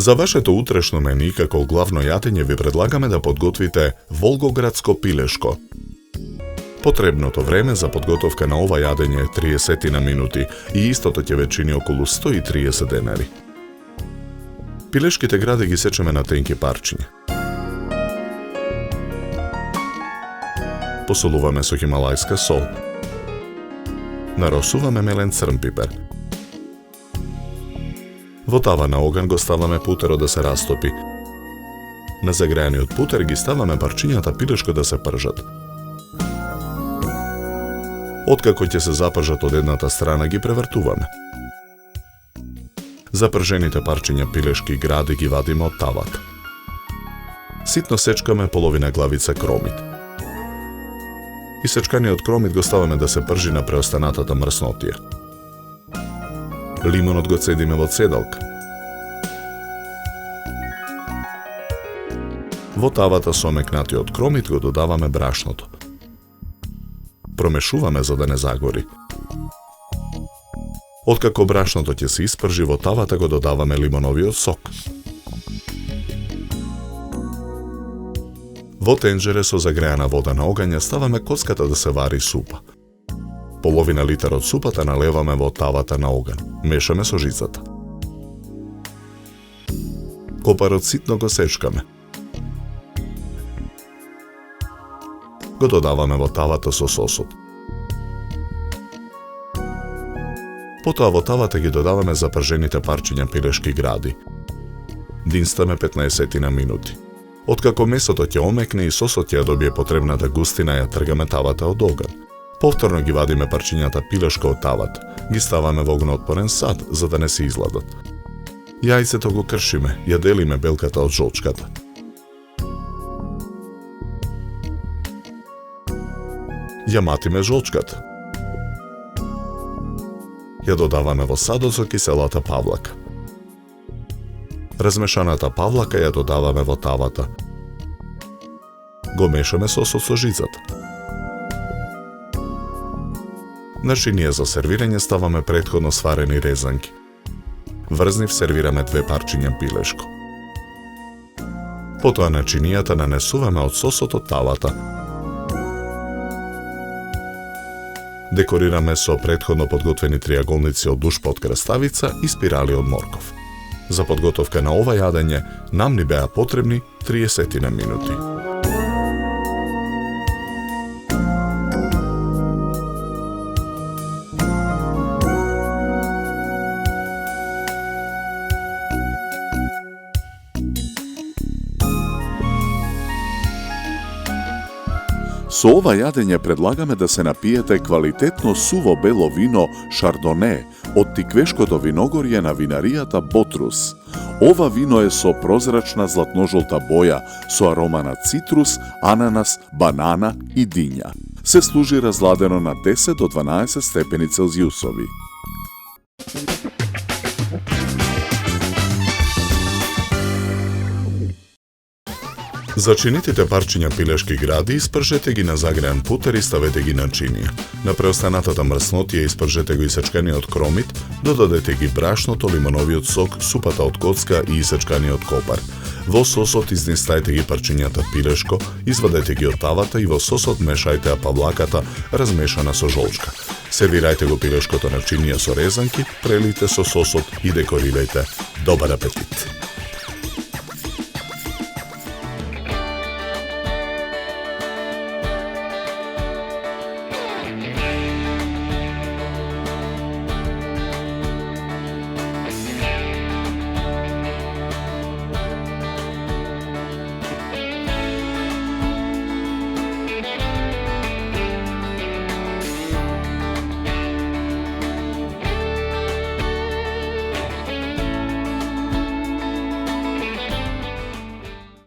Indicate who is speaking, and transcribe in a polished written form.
Speaker 1: За вашето утрешно мени како главно јадење ви предлагаме да подготвите волгоградско пилешко. Потребното време за подготовка на ова јадење е 30 на минути и истото ќе ве чини околу 130 денари. Пилешките гради ги сечеме на тенки парчиња. Посолуваме со хималајска сол. Наросуваме мелен црн пипер. Во тава на оган го ставаме путерот да се растопи. На загреаниот путер ги ставаме парчињата пилешко да се пржат. Откако ќе се запржат од едната страна, ги превртуваме. Запржените парчиња пилешки гради ги вадиме од тавата. Ситно сечкаме половина главица кромит. Исечканиот кромит го ставаме да се пржи на преостанатата мрснотија. Лимонот го цедиме во цедалка. Во тавата со мекнатиот кромит го додаваме брашното. Промешуваме за да не загори. Откако брашното ќе се испржи, во тавата го додаваме лимоновиот сок. Во тенџере со загреана вода на огања ставаме коската да се вари супа. Половина литар од супата налеваме во тавата на оган. Мешаме со жицата. Копарот ситно го сечкаме. Го додаваме во тавата со сосот. Потоа во тавата ги додаваме запржените парчиња пилешки гради. Динстаме 15 на минути. Откако месото ќе омекне и сосот ќе добие потребната густина, ја тргаме тавата од оган. Повторно ги вадиме парчињата пилешко од тавата. Ги ставаме во огноотпорен сад, за да не се изладат. Јајцето го кршиме, ја делиме белката од жолчката. Ја матиме жолчката. Ја додаваме во садот со киселата павлака. Размешаната павлака ја додаваме во тавата. Го мешаме сосот со жицата. На шинија за сервирање ставаме претходно сварени резанки. Врз нив сервираме 2 парчиња пилешко. Потоа на чинијата нанесуваме од сосот од тавата. Декорираме со претходно подготвени триаголници од душпа од краставица и спирали од морков. За подготовка на ова јадење нам ни беа потребни 30 на минути.
Speaker 2: Со ова јадење предлагаме да се напиете квалитетно суво бело вино Шардоне од Тиквешкото виногорје на винаријата Ботрус. Ова вино е со прозрачна златножолта боја, со арома на цитрус, ананас, банана и диња. Се служи разладено на 10 до 12 степени Целзиусови.
Speaker 1: Зачинитите парчиња пилешки гради испржете ги на загреан путер и ставете ги на чинија. На преостанатата мрснотија испржете го исечканиот кромит, додадете ги брашното, лимоновиот сок, супата од коцка и исечканиот копар. Во сосот изнистајте ги парчињата пилешко, извадете ги од тавата и во сосот мешајте павлаката размешана со жолчка. Сервирајте го пилешкото на чинија со резанки, прелите со сосот и декорирајте. Добар апетит!